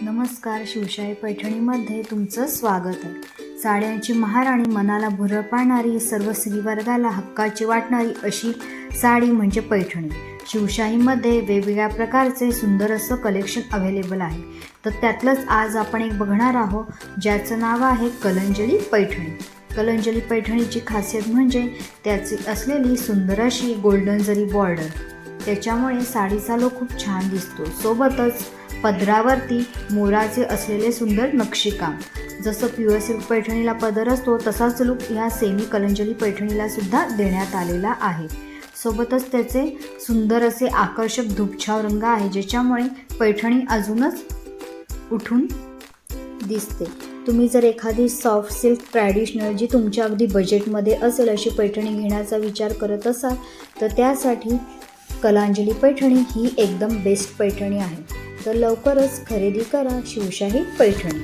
नमस्कार, शिवशाही पैठणीमध्ये तुमचं स्वागत आहे। साड्यांची महाराणी, मनाला भुरळ पाडणारी, सर्व स्त्रीवर्गाला हक्काची वाटणारी अशी साडी म्हणजे पैठणी। शिवशाहीमध्ये वेगवेगळ्या प्रकारचे सुंदर असं कलेक्शन अवेलेबल आहे। तर त्यातलंच आज आपण एक बघणार आहोत, ज्याचं नाव आहे कलंजली पैठणी। कलंजली पैठणीची खासियत म्हणजे त्याची असलेली सुंदर अशी गोल्डन जरी बॉर्डर, त्याच्यामुळे साडीचा लूक खूप छान दिसतो। सोबतच पदरावरती मोराचे असलेले सुंदर नक्षीकाम, जसं प्युअर सिल्क पैठणीला पदर असतो तसाच लूक ह्या सेमी कलंजली पैठणीला सुद्धा देण्यात आलेला आहे। सोबतच त्याचे सुंदर असे आकर्षक धूपछाव रंग आहे, ज्याच्यामुळे पैठणी अजूनच उठून दिसते। तुम्ही जर एखादी सॉफ्ट सिल्क ट्रॅडिशनल जी तुमच्या अगदी बजेटमध्ये असेल अशी पैठणी घेण्याचा विचार करत असाल तर त्यासाठी कलांजली पैठणी ही एकदम बेस्ट पैठणी आहे। तर लवकरच खरेदी करा शिवशाही पैठणी।